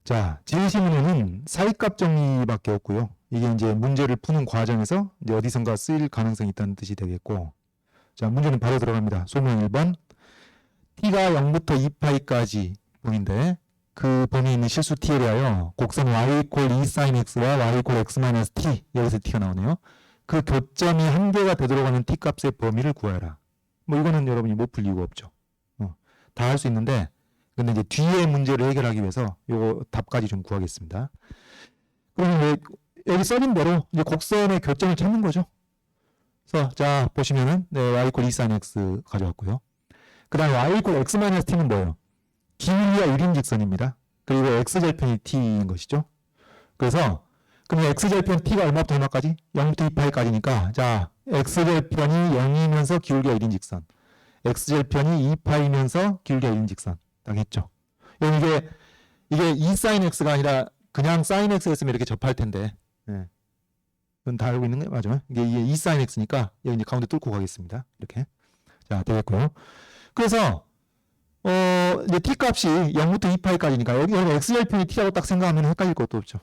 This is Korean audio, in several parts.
자, 지우시문에는 사이값 정리밖에 없고요. 이게 이제 문제를 푸는 과정에서 이제 어디선가 쓰일 가능성이 있다는 뜻이 되겠고. 자, 문제는 바로 들어갑니다. 소문 1번. t가 0부터 2파이까지 범위인데 그 범위에 있는 실수 t에 대하여 곡선 y 이퀄 2 sin x와 y 이퀄 x 마이너스 t, 여기서 t가 나오네요. 그 교점이 한 개가 되도록 하는 t 값의 범위를 구하라. 뭐 이거는 여러분이 못 풀 이유가 없죠. 다 할 수 있는데 근데 이제 뒤에 문제를 해결하기 위해서 요거 답까지 좀 구하겠습니다. 그러면 여기 써진 대로 이제 곡선의 교점을 찾는 거죠. 그래서 자 보시면은 y 이퀄 2 sin x 가져왔고요. 그 다음에 y 이퀄 x 마이너스 t는 뭐예요? 기울기가 1인 직선입니다. 그리고 x절편이 t인 것이죠. 그래서 그럼 x절편 t가 얼마부터 얼마까지? 0부터 2파이까지니까 자 x절편이 0이면서 기울기가 1인 직선, x절편이 2파이면서 기울기가 1인 직선 딱 했죠. 이게 2 sin x가 아니라 그냥 sin x였으면 이렇게 접할 텐데 그건 다 알고 있는 거예요. 맞아요. 이게 2 sin x니까 여기 이제 가운데 뚫고 가겠습니다. 이렇게 자 되겠고요. 그래서 이제 t 값이 0부터 2파이까지니까 여기 x절편이 t라고 딱 생각하면 헷갈릴 것도 없죠.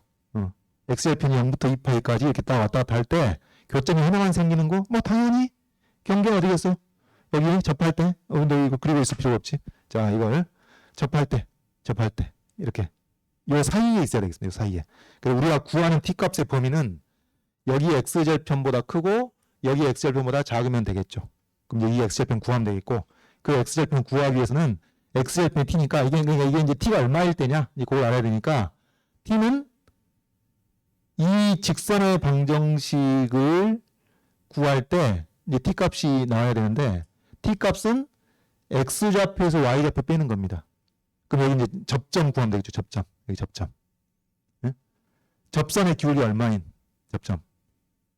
x절편이 0부터 2파이까지 이렇게 딱 왔다 갔다 할 때 교점이 하나만 생기는 거 뭐 당연히 경계가 어디겠어? 여기 접할 때 근데 이거 그리고 있을 필요가 없지. 자 이걸 접할 때 이렇게 요 사이에 있어야 되겠습니다. 요 사이에. 그래서 우리가 구하는 t 값의 범위는 여기 x절편보다 크고 여기 x절편보다 작으면 되겠죠. 그럼 여기 x절편 구하면 되겠고 그 x절편 구하기 위해서는 x절편이 t니까 이게 이제 t가 얼마일 때냐 그걸 알아야 되니까 t는 이 직선의 방정식을 구할 때 이제 t 값이 나와야 되는데 t 값은 x좌표에서 y좌표 빼는 겁니다. 그럼 여기 이제 접점 구하면 되겠죠. 접점. 여기 접점. 네? 접선의 기울기 얼마인 접점.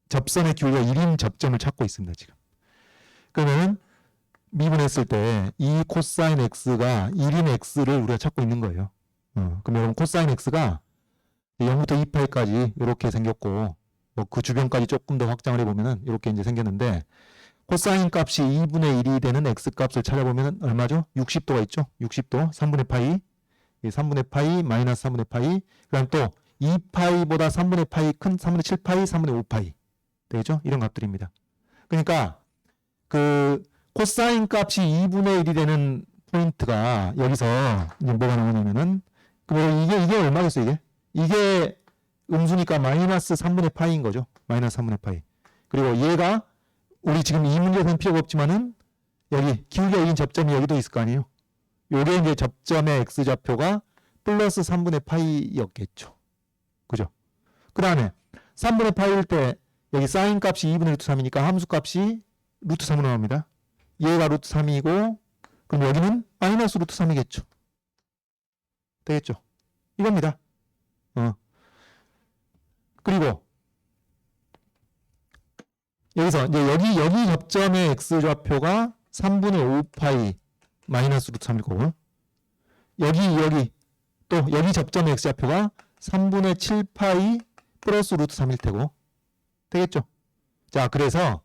접선의 기울기가 1인 접점을 찾고 있습니다. 지금. 그러면 미분했을 때 이 코사인 x가 1인 x를 우리가 찾고 있는 거예요. 그럼 여러분 코사인 x가 0부터 2파이까지 이렇게 생겼고 뭐 그 주변까지 조금 더 확장을 해보면은 이렇게 이제 생겼는데 코사인 값이 2분의 1이 되는 x 값을 찾아보면 얼마죠? 60도가 있죠? 60도 3분의 파이 3분의 파이 마이너스 3분의 파이 그 다음 또 2파이보다 3분의 파이 큰 3분의 7파이 3분의 5파이 되겠죠? 이런 값들입니다. 그러니까 그 코사인 값이 2분의 1이 되는 포인트가 여기서 이제 뭐가 나오냐면은 이게 얼마겠어요? 이게 음수니까 마이너스 3분의 파이인 거죠. 마이너스 3분의 파이. 그리고 얘가 우리 지금 이 문제에서는 필요가 없지만은 여기 기울기가 1인 접점이 여기도 있을 거 아니에요. 요게 이제 접점의 x좌표가 플러스 3분의 파이였겠죠. 그죠? 그 다음에 3분의 파이일 때 여기 사인 값이 2분의 루트 3이니까 함수 값이 루트 3으로 나옵니다. 얘가 루트 3이고 그럼 여기는 마이너스 루트 3이겠죠. 되겠죠? 이겁니다. 그리고 여기서 이제 여기 접점의 x좌표가 3분의 5파이 마이너스 루트 3일 거고 여기 또 여기 접점의 x좌표가 3분의 7파이 플러스 루트 3일 테고 되겠죠? 자 그래서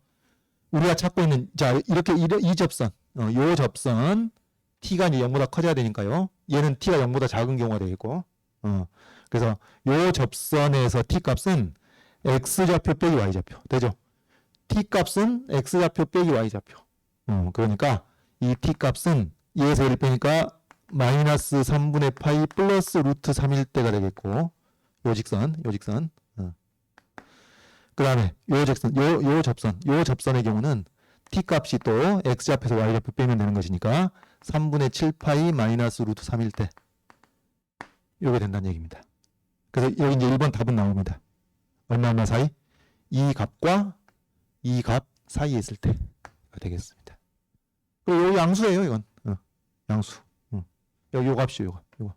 우리가 찾고 있는 자 이렇게 이 접선 요 접선 t가 이제 0보다 커져야 되니까요. 얘는 t가 0보다 작은 경우가 되겠고 그래서 요 접선에서 t 값은 x좌표 빼기 y좌표 되죠? t 값은 x좌표 빼기 y좌표 그러니까 이 t 값은 얘에서 1 빼니까 마이너스 3분의 파이 플러스 루트 3일 때가 되겠고 요 직선 그 다음에 요 접선의 경우는 t 값이 또 x좌표에서 y좌표 빼면 되는 것이니까 3분의 7파이 마이너스 루트 3일 때 이렇게 된다는 얘기입니다. 그래서 여기 이제 1번 답은 나옵니다. 얼마 사이? 이 값과 이 값 사이에 있을 때 되겠습니다. 그리고 여기 양수예요, 이건. 양수. 여기 요 값이요, 요거.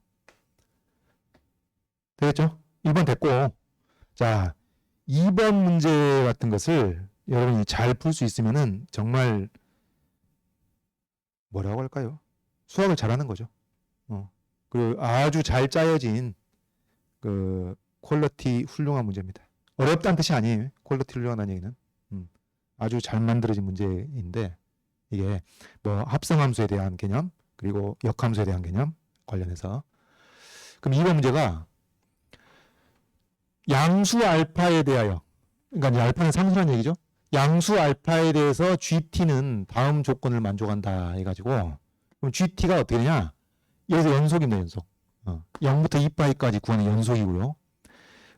되겠죠? 1번 됐고. 자, 2번 문제 같은 것을 여러분이 잘 풀 수 있으면은 정말 뭐라고 할까요? 수학을 잘하는 거죠. 그리고 아주 잘 짜여진 그 퀄리티 훌륭한 문제입니다. 어렵다는 뜻이 아니에요. 퀄리티 훌륭하다는 얘기는. 아주 잘 만들어진 문제인데 이게 뭐 합성함수에 대한 개념 그리고 역함수에 대한 개념 관련해서 그럼 이번 문제가 양수 알파에 대하여, 그러니까 이제 알파는 상수란 얘기죠. 양수 알파에 대해서 GT는 다음 조건을 만족한다 해가지고, 그럼 GT가 어떻게 되냐? 여기서 연속입니다, 연속. 0부터 2파이까지 구하는 연속이고요.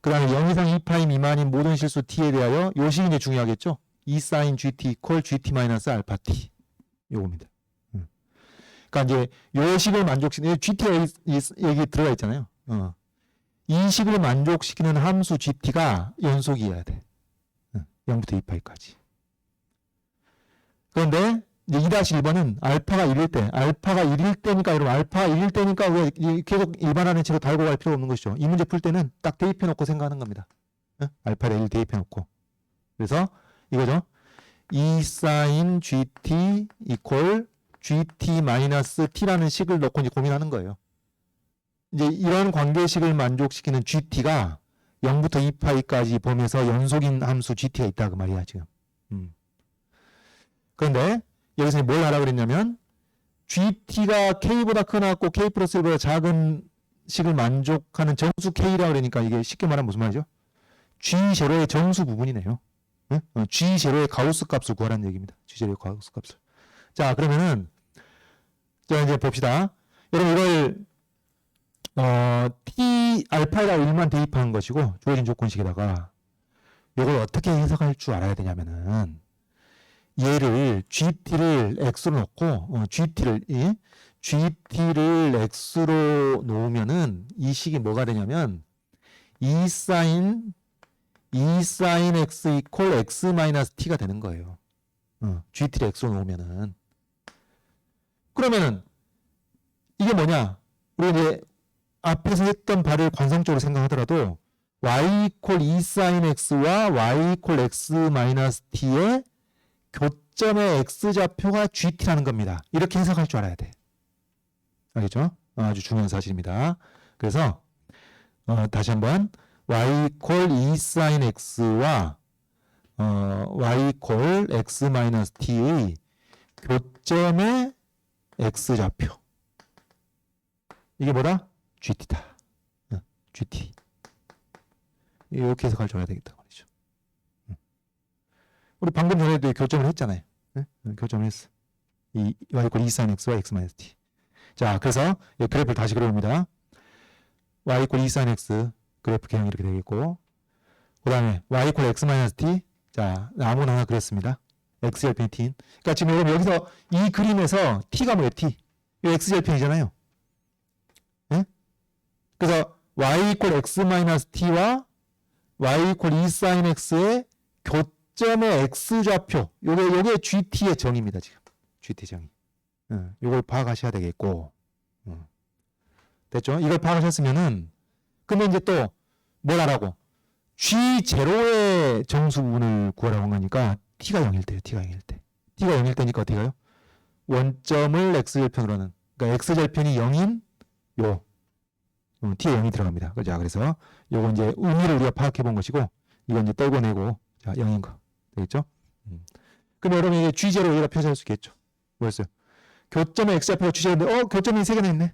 그 다음에 0 이상 2파이 미만인 모든 실수 t에 대하여 요 식이 이제 중요하겠죠? E sin GT equal GT 마이너스 알파 t. 요겁니다. 그러니까 이제 요 식을 만족시키는, GT가 여기 들어가 있잖아요. 이 식을 만족시키는 함수 GT가 연속이어야 돼. 0부터 2파이까지. 그런데 이제 2-1번은 알파가 1일 때니까 여러분 알파가 1일 때니까 왜 계속 일반화된 채로 달고 갈 필요가 없는 것이죠. 이 문제 풀 때는 딱 대입해 놓고 생각하는 겁니다. 알파를 1 대입해 놓고. 그래서 이거죠. E sin GT equal GT 마이너스 T라는 식을 넣고 이제 고민하는 거예요. 이제 이런 관계식을 만족시키는 GT가 0부터 2파이까지 범위에서 연속인 함수 GT가 있다 그 말이야 지금. 그런데 여기서 뭘 하라 그랬냐면 GT가 K보다 크나고 K 플러스 1보다 작은 식을 만족하는 정수 K라고 그러니까 이게 쉽게 말하면 무슨 말이죠? G0의 정수 부분이네요. G0의 가우스 값을 구하라는 얘기입니다. G0의 가우스 값을. 자 그러면은 자 이제 봅시다. 여러분 이걸 T 알파에다가 1만 대입하는 것이고 주어진 조건식에다가 이걸 어떻게 해석할 줄 알아야 되냐면은 얘를 GT를 X로 놓고 GT를 X로 놓으면은 이 식이 뭐가 되냐면 E sin X equal X 마이너스 T가 되는 거예요. GT를 X로 놓으면은 그러면은 이게 뭐냐? 우리 이제 앞에서 했던 바를 관성적으로 생각하더라도 y equal E sin X와 y equal X 마이너스 T의 교점의 X좌표가 GT라는 겁니다. 이렇게 해석할 줄 알아야 돼. 알겠죠? 아주 중요한 사실입니다. 그래서 다시 한번 y equal E sin X와 y equal X 마이너스 T의 교점의 X좌표. 이게 뭐다? GT다. GT. 이렇게 해석할 줄 알아야 되겠다 말이죠. 우리 방금 전에도 교점을 했잖아요. 교점을 했어. 이 y equal E sin X와 X 마이너스 T. 자, 그래서 이 그래프를 다시 그려봅니다. y equal E sin X 그래프 개형이 이렇게 되겠고, 그 다음에 y equal X 마이너스 T. 자, 아무나 하나 그렸습니다. X절편이 T인. 그러니까 지금 여러분 여기서 이 그림에서 T가 뭐예요? T. 이 X절편이잖아요. 네? 그래서 y equal X 마이너스 T와 y equal E sin X의 교점의 X좌표. 요게 GT의 정의입니다, 지금. GT 정의. 요걸 파악하셔야 되겠고. 됐죠? 이걸 파악하셨으면은, 근데 이제 또, 뭘 하라고? G0의 정수 부분을 구하라고 한 거니까, T가 0일 때요, T가 0일 때. T가 0일 때니까 어떻게 가요? 원점을 X절편으로는, 그러니까 X절편이 0인 요, T에 0이 들어갑니다. 그죠? 그래서 요거 이제 의미를 우리가 파악해 본 것이고, 이건 이제 떨궈내고, 자, 0인 거. 되겠죠? 그럼 여러분 이게 G0 여기다 표시할 수 있겠죠? 뭐였어요? 교점의 X좌표가 G0인데, 교점이 3개나 있네?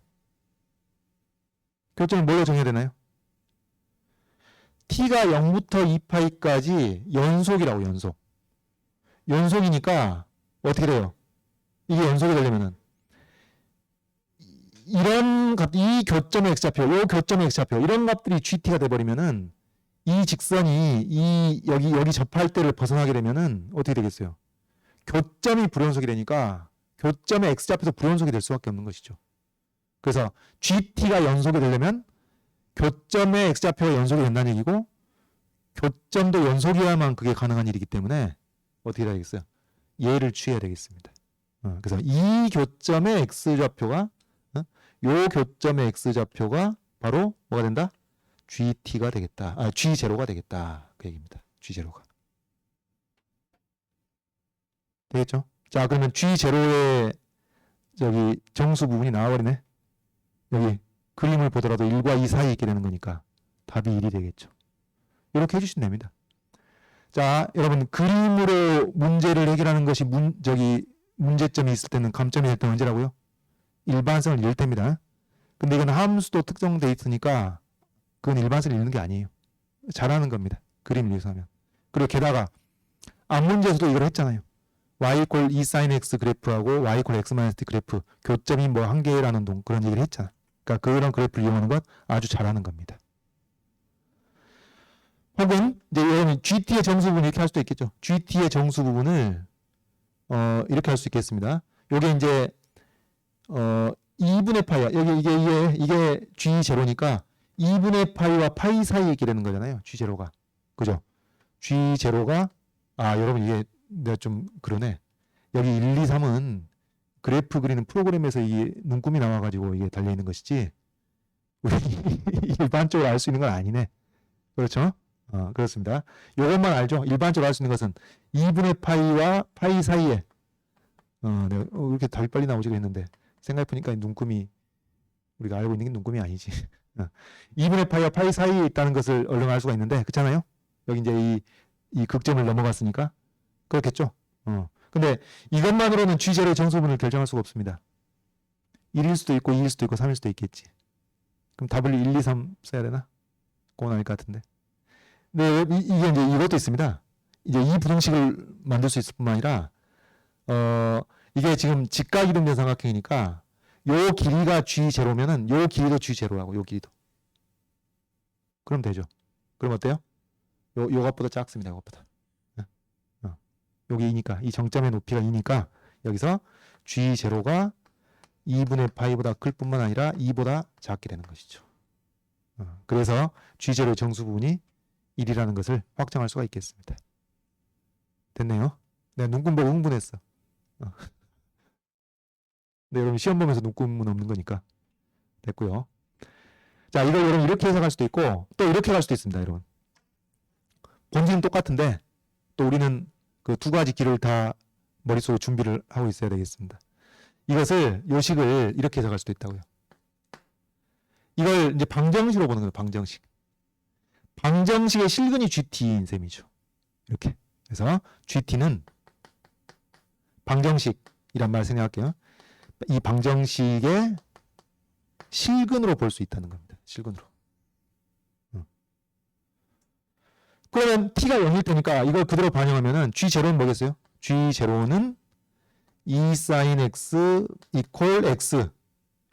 교점을 뭘로 정해야 되나요? T가 0부터 2파이까지 연속이라고, 연속. 연속이니까, 어떻게 돼요? 이게 연속이 되려면은, 이런 값, 이 교점의 X좌표, 요 교점의 X좌표, 이런 값들이 GT가 돼버리면은, 이 직선이 여기 접할 때를 벗어나게 되면은 어떻게 되겠어요? 교점이 불연속이 되니까 교점의 X좌표도 불연속이 될 수밖에 없는 것이죠. 그래서 GT가 연속이 되려면 교점의 X좌표가 연속이 된다는 얘기고, 교점도 연속이어야만 그게 가능한 일이기 때문에 어떻게 해야 되겠어요? 얘를 취해야 되겠습니다. 그래서 이 교점의 X좌표가 요 교점의 X좌표가 바로 뭐가 된다? GT가 되겠다. G0가 되겠다. 그 얘기입니다. G0가. 되겠죠? 자, 그러면 G0의 저기 정수 부분이 나와버리네. 여기 그림을 보더라도 1과 2 사이에 있게 되는 거니까 답이 1이 되겠죠. 이렇게 해주시면 됩니다. 자, 여러분 그림으로 문제를 해결하는 것이 문제점이 있을 때는 감점이 될 때는 언제라고요? 일반성을 잃을 때입니다. 근데 이건 함수도 특정돼 있으니까 그건 일반성을 잃는 게 아니에요. 잘하는 겁니다. 그림을 이용하면. 그리고 게다가 앞 문제에서도 이걸 했잖아요. y equal e sin x 그래프하고 y equal x minus t 그래프 교점이 뭐 한 개라는 동 그런 얘기를 했잖아. 그러니까 그런 그래프를 이용하는 건 아주 잘하는 겁니다. 혹은 이제 여러분 GT의 정수 부분 이렇게 할 수도 있겠죠. GT의 정수 부분을 이렇게 할 수 있겠습니다. 요게 이제 2분의 파이야. 여기 이게 G0니까 2분의 파이와 파이 사이에 기르는 거잖아요. G0가. 그죠? G0가 여러분 이게 내가 좀 그러네. 여기 1, 2, 3은 그래프 그리는 프로그램에서 이게 눈금이 나와가지고 이게 달려있는 것이지 우리 일반적으로 알 수 있는 건 아니네. 그렇죠? 그렇습니다. 요것만 알죠? 일반적으로 알 수 있는 것은 2분의 파이와 파이 사이에 내가 이렇게 답이 빨리 나오지 그랬는데 생각해보니까 눈금이 우리가 알고 있는 게 눈금이 아니지. 2분의 파이와 파이 사이에 있다는 것을 얼른 알 수가 있는데 그렇잖아요? 여기 이제 이 극점을 넘어갔으니까 그렇겠죠? 근데 이것만으로는 G0의 정수분을 결정할 수가 없습니다. 1일 수도 있고 2일 수도 있고 3일 수도 있겠지. 그럼 W 1, 2, 3 써야 되나? 그건 아닐 것 같은데. 근데 이게 이제 이것도 있습니다. 이제 이 부등식을 만들 수 있을 뿐만 아니라 이게 지금 직각이동된 삼각형이니까 요 길이가 G0면은 요 길이도 G0라고 요 길이도. 그럼 되죠. 그럼 어때요? 요것보다 작습니다. 요것보다. 여기 2니까 이 정점의 높이가 2니까 여기서 G0가 2분의 파이보다 클 뿐만 아니라 2보다 작게 되는 것이죠. 그래서 G0의 정수 부분이 1이라는 것을 확정할 수가 있겠습니다. 됐네요. 내가 눈금 보고 흥분했어. 네, 여러분 시험 보면서 눈금은 없는 거니까 됐고요. 자, 이걸 여러분 이렇게 해석할 수도 있고 또 이렇게 갈 수도 있습니다. 여러분 본질은 똑같은데 또 우리는 그 두 가지 길을 다 머릿속에 준비를 하고 있어야 되겠습니다. 이것을 요식을 이렇게 해석할 수도 있다고요. 이걸 이제 방정식으로 보는 거예요. 방정식. 방정식의 실근이 GT인 셈이죠. 이렇게. 그래서 GT는 방정식이란 말 생각할게요. 이 방정식의 실근으로 볼 수 있다는 겁니다. 실근으로. 그러면 t가 0일 테니까 이걸 그대로 반영하면은 G0는 뭐겠어요? G0는 e sin x equal x.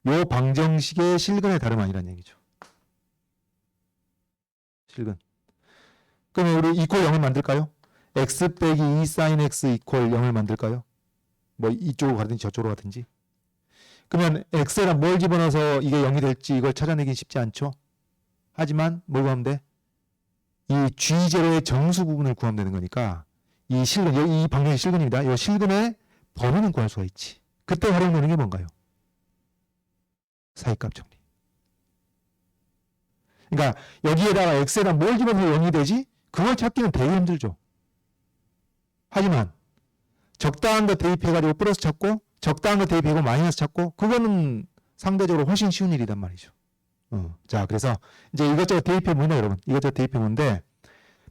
요 방정식의 실근의 다름 아니란 얘기죠. 실근. 그러면 우리 equal 0을 만들까요? x 빼기 e sin x equal 0을 만들까요? 뭐 이쪽으로 가든지 저쪽으로 가든지. 그러면 x에다 뭘 집어넣어서 이게 0이 될지 이걸 찾아내긴 쉽지 않죠. 하지만 뭘 구하면 돼? 이 G0의 정수 부분을 구하면 되는 거니까 이 실근, 이 방정식 실근입니다. 이 실근의 범위는 구할 수가 있지. 그때 활용되는 게 뭔가요? 사이값 정리. 그러니까 여기에다가 x에다 뭘 집어넣어서 0이 되지? 그걸 찾기는 되게 힘들죠. 하지만 적당한 거 대입해가지고 플러스 찾고 적당한 거 대입해고 마이너스 찾고 그거는 상대적으로 훨씬 쉬운 일이란 말이죠. 자, 그래서 이제 이것저것 대입해보면 여러분 이것저것 대입해보는데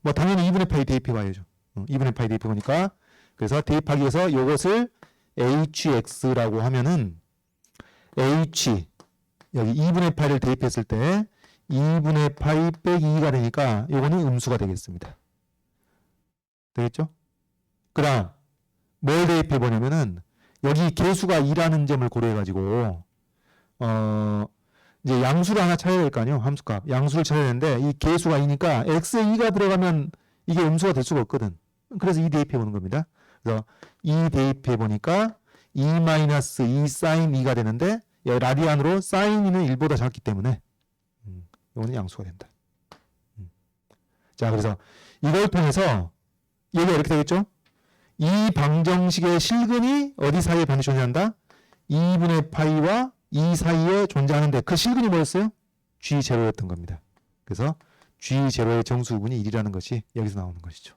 뭐 당연히 2분의 파이 대입해봐야죠. 2분의 파이 대입해보니까 그래서 대입하기 위해서 이것을 hx라고 하면은 h 여기 2분의 파이를 대입했을 때 2분의 파이 빼기 2가 되니까 이거는 음수가 되겠습니다. 되겠죠? 그 다음 뭘 대입해보냐면은 여기 개수가 2라는 점을 고려해가지고 이제 양수를 하나 찾아야 될 거 아니에요. 함수값. 양수를 찾아야 되는데 이 개수가 2니까 x에 2가 들어가면 이게 음수가 될 수가 없거든. 그래서 2 대입해보는 겁니다. 그래서 2 대입해보니까 2 마이너스 2 사인 2가 되는데 라디안으로 사인 2는 1보다 작기 때문에 이거는 양수가 된다. 자, 그래서 이걸 통해서 얘가 이렇게 되겠죠? 이 방정식의 실근이 어디 사이에 반드시 존재한다? 2분의 파이와 2 사이에 존재하는데 그 실근이 뭐였어요? G0였던 겁니다. 그래서 G0의 정수분이 1이라는 것이 여기서 나오는 것이죠.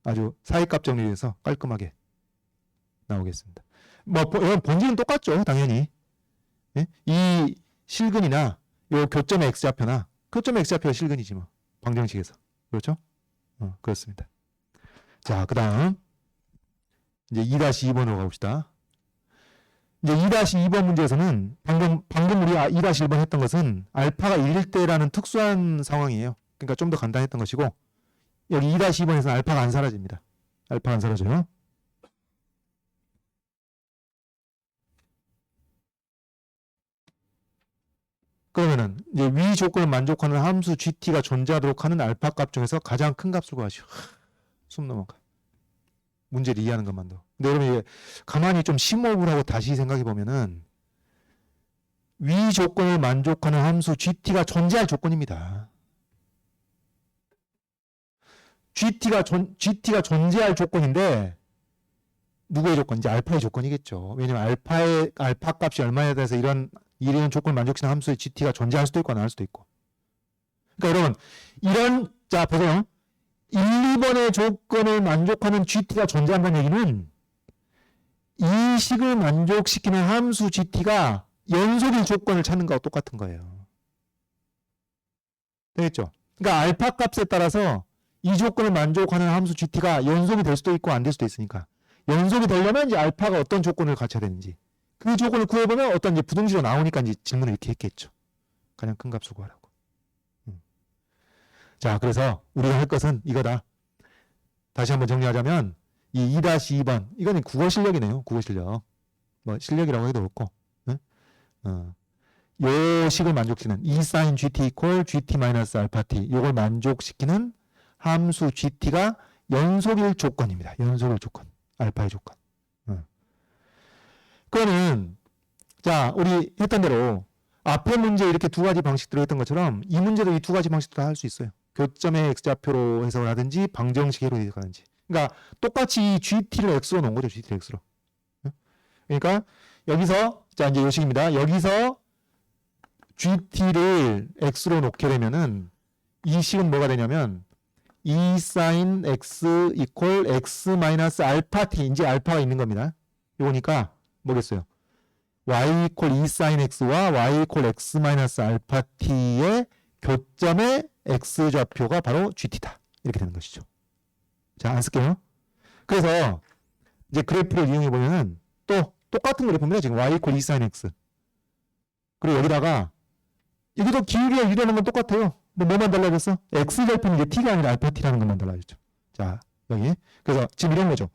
아주 사이값 정리해서 깔끔하게 나오겠습니다. 뭐 본질은 똑같죠. 당연히. 예? 이 실근이나 요 교점의 x좌표나 교점의 x좌표가 실근이지 뭐. 방정식에서. 그렇죠? 그렇습니다. 자, 그 다음 이제 2-2번으로 가봅시다. 이제 2-2번 문제에서는 방금 우리 2-1번 했던 것은 알파가 1일 때라는 특수한 상황이에요. 그러니까 좀 더 간단했던 것이고, 여기 2-2번에서는 알파가 안 사라집니다. 알파가 안 사라져요. 그러면은 이제 위 조건을 만족하는 함수 GT가 존재하도록 하는 알파 값 중에서 가장 큰 값을 구하시오. 숨 넘어가. 문제를 이해하는 것만도. 근데 여러분 이게 가만히 좀 심호흡을 하고 다시 생각해 보면은 위 조건을 만족하는 함수 GT가 존재할 조건입니다. GT가 존재할 조건인데 누구의 조건인지 알파의 조건이겠죠. 왜냐면 알파 값이 얼마에 대해서 이런 조건을 만족시키는 함수의 GT가 존재할 수도 있고 안 할 수도 있고. 그러니까 여러분 자 보세요. 1, 2번의 조건을 만족하는 GT가 존재한다는 얘기는 이 식을 만족시키는 함수 GT가 연속일 조건을 찾는 거하고 똑같은 거예요. 되겠죠? 그러니까 알파 값에 따라서 이 조건을 만족하는 함수 GT가 연속이 될 수도 있고 안 될 수도 있으니까 연속이 되려면 이제 알파가 어떤 조건을 갖춰야 되는지 그 조건을 구해보면 어떤 이제 부등식으로 나오니까 이제 질문을 이렇게 했겠죠. 가장 큰 값을 구하라고. 자, 그래서 우리가 할 것은 이거다. 다시 한번 정리하자면 이 2-2번 이거는 국어 실력이네요. 국어 실력. 뭐 실력이라고 해도 그렇고 요 식을 만족시키는 E sin GT equal GT 마이너스 알파 T 요걸 만족시키는 함수 GT가 연속일 조건입니다. 연속일 조건. 알파의 조건. 그거는 자 우리 했던 대로 앞에 문제 이렇게 두 가지 방식대로 했던 것처럼 이 문제도 이 두 가지 방식대로 할 수 있어요. 교점의 x좌표로 해석을 하든지 방정식으로 해석하든지. 그러니까 똑같이 이 GT를 x로 놓은 거죠. GT를 x로. 그러니까 여기서 자 이제 요 식입니다. 여기서 GT를 x로 놓게 되면은 이 식은 뭐가 되냐면 E sin x equal x 마이너스 알파 t 이제 알파가 있는 겁니다. 요거니까 뭐겠어요? y equal E sin x와 y equal x 마이너스 알파 t의 교점의 x좌표가 바로 GT다. 이렇게 되는 것이죠. 자, 안 쓸게요. 그래서 이제 그래프를 이용해 보면은 또 똑같은 그래프입니다. 지금 y equal E sin x. 그리고 여기다가 여기도 기울기가 유리하는 건 똑같아요. 뭐만 달라졌어? x절편이 이제 t가 아니라 알파 t라는 것만 달라졌죠. 자, 여기. 그래서 지금 이런 거죠.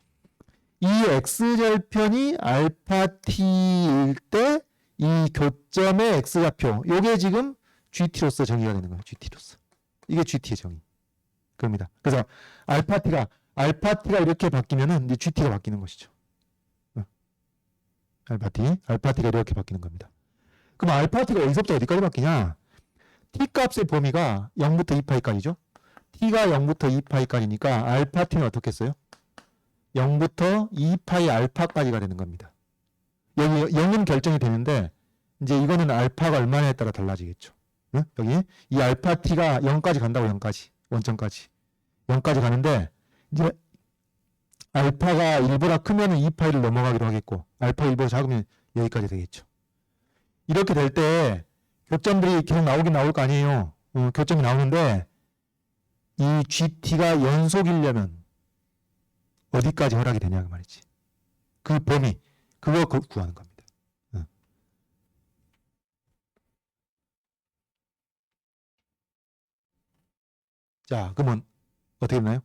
이 x절편이 알파 t일 때 이 교점의 x좌표 요게 지금 GT로서 정의가 되는 거예요. GT로서. 이게 GT의 정의. 그럽니다. 그래서 알파 t가 이렇게 바뀌면은 이제 GT가 바뀌는 것이죠. 알파 t가 이렇게 바뀌는 겁니다. 그럼 알파 t가 어디서부터 어디까지 바뀌냐? t 값의 범위가 0부터 2파이까지죠. t가 0부터 2파이까지니까 알파 t는 어떻게 했어요? 0부터 2파이 알파까지가 되는 겁니다. 여기 0은 결정이 되는데 이제 이거는 알파가 얼마냐에 따라 달라지겠죠. 응? 여기 이 알파 t가 0까지 간다고 0까지 원점까지 0까지 가는데 이제 알파가 1보다 크면 2파이를 넘어가기로 하겠고 알파 1보다 작으면 여기까지 되겠죠. 이렇게 될 때 교점들이 계속 나오긴 나올 거 아니에요. 교점이 나오는데 이 GT가 연속이려면 어디까지 허락이 되냐 그 말이지. 그 범위 그거 구하는 겁니다. 자, 그러면 어떻게 되나요?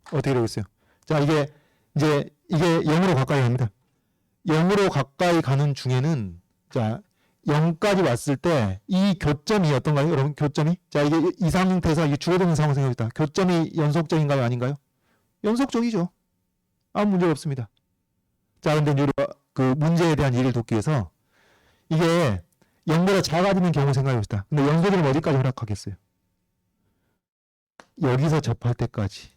어떻게 되겠어요? 자, 이게 0으로 가까이 갑니다. 0으로 가까이 가는 중에는 자 0까지 왔을 때 이 교점이 어떤가요? 여러분 교점이? 자 이게 이 상태에서 이게 줄어드는 상황 생각합니다. 교점이 연속적인가요? 아닌가요? 연속적이죠. 아무 문제가 없습니다. 자 근데 우리가 그 문제에 대한 이해를 돕기 위해서 이게 0보다 작아지는 경우 생각해 봅시다. 근데 연속이면 어디까지 허락하겠어요? 여기서 접할 때까지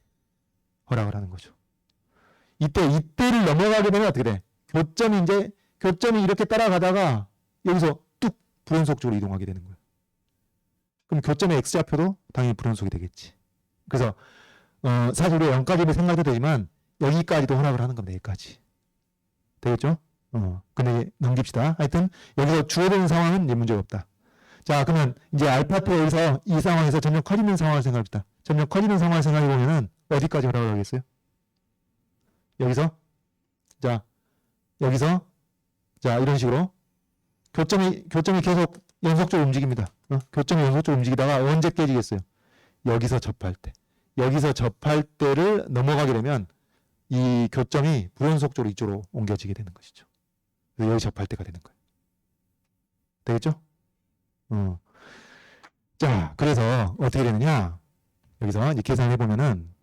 허락을 하는 거죠. 이때를 넘어가게 되면 어떻게 돼? 교점이 이렇게 따라가다가 여기서 뚝 불연속 쪽으로 이동하게 되는 거예요. 그럼 교점의 x좌표도 당연히 불연속이 되겠지. 그래서 사실 우리가 0까지는 생각도 되지만 여기까지도 허락을 하는 겁니다. 여기까지. 되겠죠? 근데 넘깁시다. 하여튼 여기서 주어지는 상황은 이제 문제가 없다. 자 그러면 이제 알파 t가 여기서 이 상황에서 점점 커지는 상황을 생각합시다. 점점 커지는 상황을 생각해 보면은 어디까지 허락을 하겠어요? 여기서 자 여기서 자, 이런 식으로 교점이 계속 연속적으로 움직입니다. 교점이 연속적으로 움직이다가 언제 깨지겠어요? 여기서 접할 때. 여기서 접할 때를 넘어가게 되면 이 교점이 불연속적으로 이쪽으로 옮겨지게 되는 것이죠. 그래서 여기 접할 때가 되는 거예요. 되겠죠? 자, 그래서 어떻게 되느냐? 여기서 이제 계산해 보면은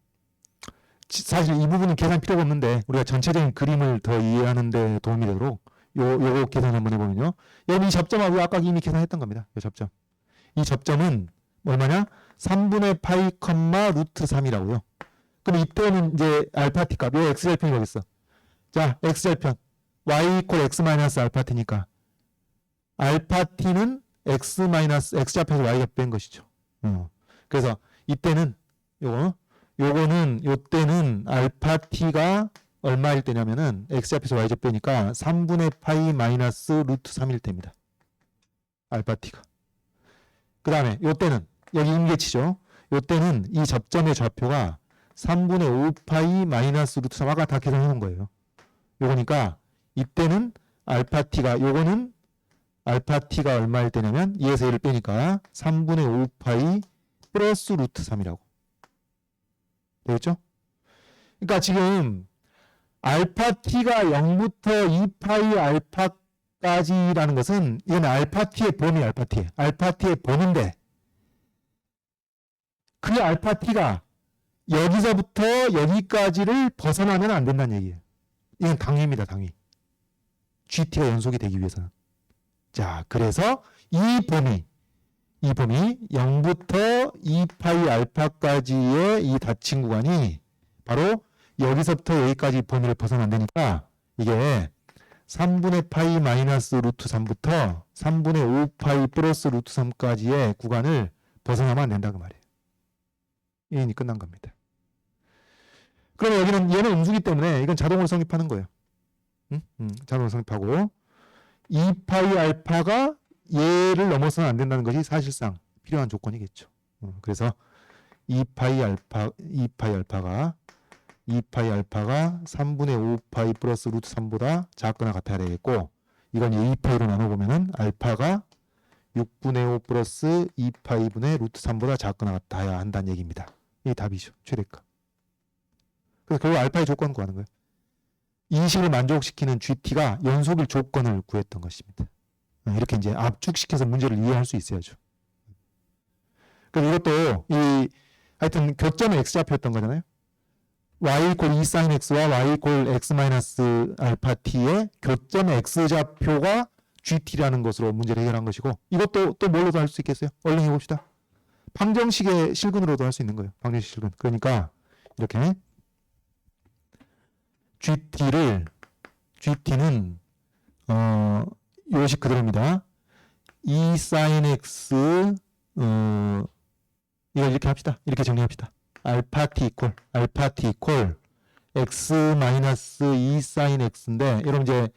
사실 이 부분은 계산 필요가 없는데 우리가 전체적인 그림을 더 이해하는 데 도움이 되도록 요거 계산 한번 해보면요. 여기 이 접점하고 아까 이미 계산했던 겁니다. 이 접점. 이 접점은 얼마냐? 3분의 파이 컴마 루트 3이라고요. 그럼 이때는 이제 알파 t 값, 요 x절편이 거겠어. 자, x절편. y 이퀄 x 마이너스 알파 t니까 알파 t는 x 마이너스 x좌표에서 y가 뺀 것이죠. 그래서 이때는 요때는 알파 t가 얼마일 때냐면은 x좌표에서 y좌 빼니까 3분의 파이 마이너스 루트 3일 때입니다. 알파 t가. 그 다음에 요때는 여기 임계치죠. 요때는 이 접점의 좌표가 3분의 5파이 마이너스 루트 3 아까 다 계산해 놓은 거예요. 요거니까 이때는 알파 t가 요거는 알파 t가 얼마일 때냐면 2에서 1을 빼니까 3분의 5파이 플러스 루트 3이라고. 되겠죠? 그러니까 지금 알파 t가 0부터 2파이 알파까지라는 것은 이건 알파 t의 범위 알파 t의 범위인데 그 알파 t가 여기서부터 여기까지를 벗어나면 안 된다는 얘기예요. 이건 당위입니다. 당위. GT가 연속이 되기 위해서는. 자, 그래서 이 범위 0부터 2파이 알파까지의 이 닫힌 구간이 바로 여기서부터 여기까지 범위를 벗어나면 안 되니까 이게 3분의 파이 마이너스 루트 3부터 3분의 5파이 플러스 루트 3까지의 구간을 벗어나면 안 된다 그 말이에요. 이인이 끝난 겁니다. 그러면 여기는 얘는 음수기 때문에 이건 자동으로 성립하는 거예요. 자동으로 성립하고 2파이 알파가 얘를 넘어서는 안 된다는 것이 사실상 필요한 조건이겠죠. 그래서 2파이 알파가 3분의 5파이 플러스 루트 3보다 작거나 같아야 되겠고 이건 2파이로 나눠보면은 알파가 6분의 5 플러스 2파이분의 루트 3보다 작거나 같아야 한다는 얘기입니다. 이게 답이죠. 최대값. 그래서 결국 알파의 조건을 구하는 거예요. 이 식을 만족시키는 GT가 연속일 조건을 구했던 것입니다. 이렇게 이제 압축시켜서 문제를 이해할 수 있어야죠. 그래서 이것도 하여튼 교점의 x좌표였던 거잖아요. y 이퀄 2 sin x와 y 이퀄 x 마이너스 알파 t의 교점의 x좌표가 GT라는 것으로 문제를 해결한 것이고 이것도 또 뭘로도 할 수 있겠어요? 얼른 해봅시다. 방정식의 실근으로도 할 수 있는 거예요. 방정식 실근. 그러니까 이렇게 GT는 요식 그대로입니다. 2 sin x 이걸 이렇게 합시다. 이렇게 정리합시다. 알파 t 이퀄 x 마이너스 2 sin x인데 여러분 이제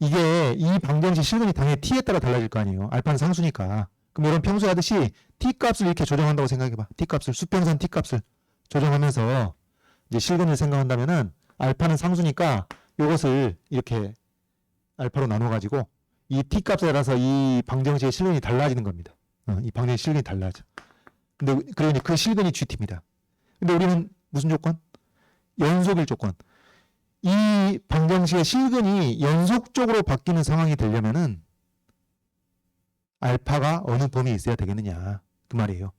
이게 이 방정식 실근이 당연히 t에 따라 달라질 거 아니에요. 알파는 상수니까. 그럼 여러분 평소에 하듯이 t 값을 이렇게 조정한다고 생각해봐. t 값을 수평선 t 값을 조정하면서 이제 실근을 생각한다면은 알파는 상수니까 이것을 이렇게 알파로 나눠가지고 이 t 값에 따라서 이 방정식의 실근이 달라지는 겁니다. 이 방정식 실근이 달라져. 근데 그러니 그 실근이 GT입니다. 근데 우리는 무슨 조건? 연속일 조건. 이 방정식의 실근이 연속적으로 바뀌는 상황이 되려면은 알파가 어느 범위에 있어야 되겠느냐 그 말이에요.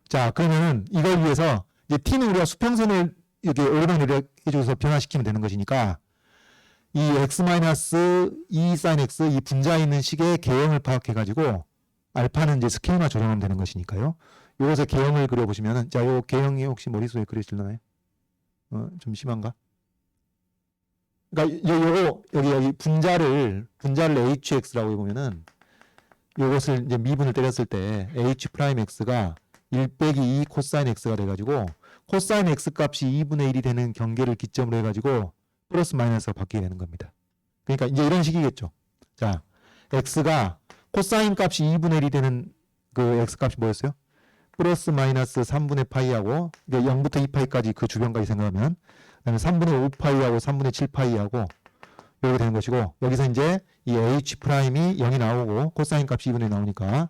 자, 그러면은 이걸 위해서 이제 t는 우리가 수평선을 이렇게 오르락내리락 해줘서 변화시키면 되는 것이니까 이 x-2 sin x 이 분자에 있는 식의 개형을 파악해가지고 알파는 이제 스케일만 조정하면 되는 것이니까요. 요것의 개형을 그려보시면은 자, 요 개형이 혹시 머릿속에 그려지려나요? 좀 심한가? 그러니까 여기 분자를 hx라고 해보면은 요것을 이제 미분을 때렸을 때 h 프라임 x가 1 빼기 2 코사인 x가 돼가지고 코사인 x 값이 2분의 1이 되는 경계를 기점으로 해가지고 플러스 마이너스가 바뀌게 되는 겁니다. 그러니까 이제 이런 식이겠죠. 자, x가 코사인 값이 2분의 1이 되는 그 x 값이 뭐였어요? 플러스 마이너스 3분의 파이하고 0부터 2파이까지 그 주변까지 생각하면 그다음에 3분의 5파이하고 3분의 7파이하고 이렇게 되는 것이고 여기서 이제 이 h 프라임이 0이 나오고 코사인 값이 2분의 나오니까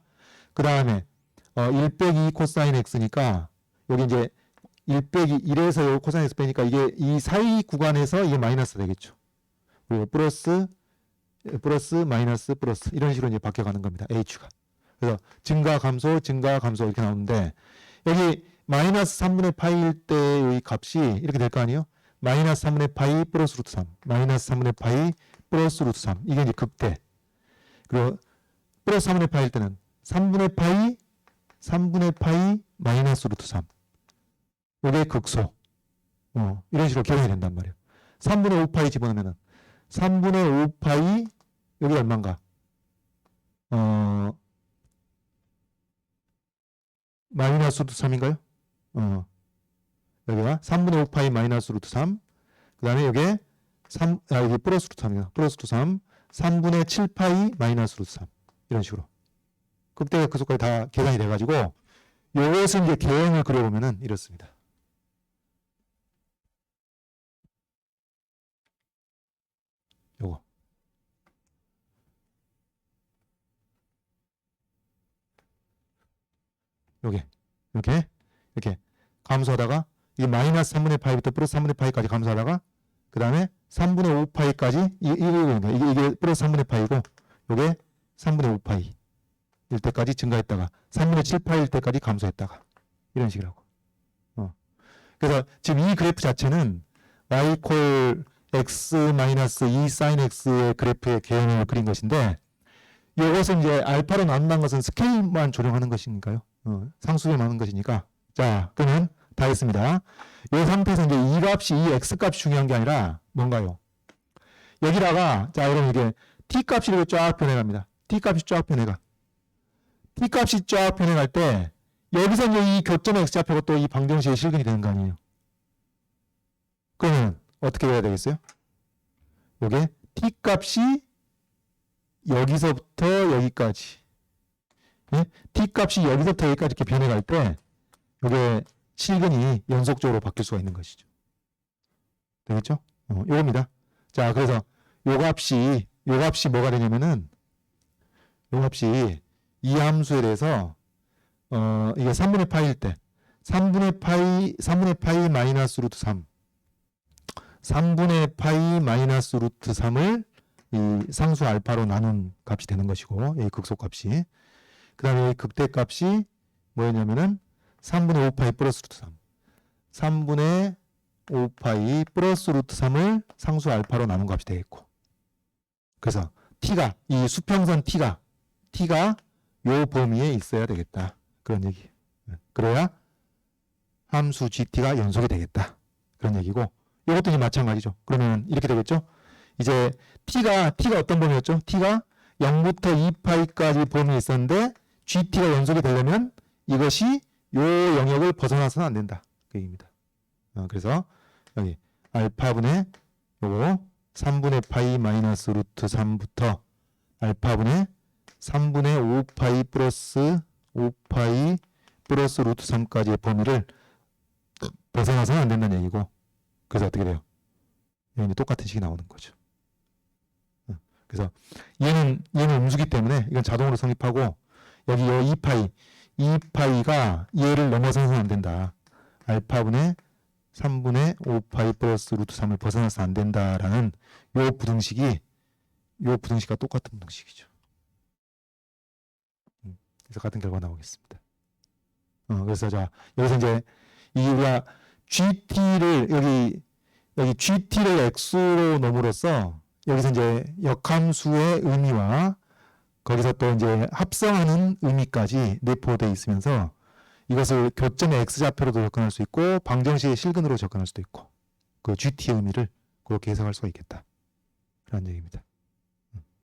그 다음에 1 빼기 코사인 x니까 여기 이제 1 빼기 1에서 요 코사인 x 빼니까 이게 이 사이 구간에서 이게 마이너스 되겠죠. 그리고 플러스 마이너스 플러스 이런 식으로 이제 바뀌어가는 겁니다. h가. 그래서 증가 감소 이렇게 나오는데 여기 마이너스 3분의 파이일 때의 값이 이렇게 될 거 아니에요? 마이너스 3분의 파이 플러스 루트 3 마이너스 3분의 파이 플러스 루트 3 이게 이제 극대. 그리고 플러스 3분의 파이일 때는 3분의 파이 마이너스 루트 3 이게 극소. 이런 식으로 계산이 된단 말이에요. 3분의 5 파이 집어넣으면은 3분의 5 파이 여기 얼마인가? 마이너스 루트 3인가요? 여기가 3분의 5 파이 마이너스 루트 3. 그 다음에 여기에 여기 플러스 루트 3이야. 플러스 루트 3. 3분의 7 파이 마이너스 루트 3. 이런 식으로. 극대가 그 속까지 다 계산이 돼가지고 요것은 이제 개형을 그려보면은 이렇습니다. 요거. 이렇게 감소하다가 이게 마이너스 3분의 파이부터 플러스 3분의 파이까지 감소하다가 그 다음에 3분의 5 파이까지 이게 플러스 3분의 파이고 요게 3분의 5 파이 일 때까지 증가했다가 3분의 7 파이일 때까지 감소했다가 이런 식이라고. 그래서 지금 이 그래프 자체는 y 콜 x 마이너스 2 sin x의 그래프의 개형을 그린 것인데 이것은 이제 알파로 나눈다는 것은 스케일만 조정하는 것이니까요. 상수를 나누는 것이니까. 자, 그러면 다 했습니다. 이 상태에서 이제 이 값이, 이 x값이 중요한 게 아니라 뭔가요? 여기다가, 자, 여러분 이게 t값이 이렇게 쫙 변해갑니다. t값이 쫙 변해가. t값이 쫙 변해갈 때, 여기서 이제 이 교점의 x좌표가 또 이 방정식의 실근이 되는 거 아니에요? 그러면 어떻게 해야 되겠어요? 요게 t값이 여기서부터 여기까지. 예? t값이 여기서부터 여기까지 이렇게 변해갈 때, 요게 실근이 연속적으로 바뀔 수가 있는 것이죠. 되겠죠? 요겁니다. 자, 그래서 요 값이 뭐가 되냐면은, 요 값이 이 함수에 대해서, 이게 3분의 파이일 때, 3분의 파이 마이너스 루트 3. 3분의 파이 마이너스 루트 3을 이 상수 알파로 나눈 값이 되는 것이고, 이 극소값이. 그 다음에 이 극대값이 뭐였냐면은 3분의 5파이 플러스 루트 3. 3분의 5파이 플러스 루트 3을 상수 알파로 나눈 값이 되겠고. 그래서 t가, 이 수평선 t가 요 범위에 있어야 되겠다. 그런 얘기. 그래야 함수 gt가 연속이 되겠다. 그런 얘기고. 이것도 이제 마찬가지죠. 그러면 이렇게 되겠죠. 이제 t가 어떤 범위였죠? t가 0부터 2파이까지 범위에 있었는데 gt가 연속이 되려면 이것이 요 영역을 벗어나서는 안 된다. 그 얘기입니다. 그래서 여기 알파분의 요거 3분의 파이 마이너스 루트 3부터 알파분의 3분의 5파이 플러스 5파이 플러스 루트 3까지의 범위를 벗어나서는 안 된다는 얘기고. 그래서 어떻게 돼요? 여기 똑같은 식이 나오는 거죠. 그래서 얘는 음수기 때문에 이건 자동으로 성립하고 여기 요 2파이가 얘를 넘어서는 안 된다. 알파분의 3분의 5파이 플러스 루트 3을 벗어나서 안 된다라는 요 부등식과 똑같은 부등식이죠. 그래서 같은 결과 나오겠습니다. 그래서 자 여기서 이제 우리가 GT를 여기 GT를 X로 놓음으로써 여기서 이제 역함수의 의미와 거기서 또 이제 합성하는 의미까지 내포되어 있으면서 이것을 교점의 X좌표로도 접근할 수 있고 방정식의 실근으로 접근할 수도 있고 그 GT의 의미를 그렇게 해석할 수가 있겠다. 라는 얘기입니다.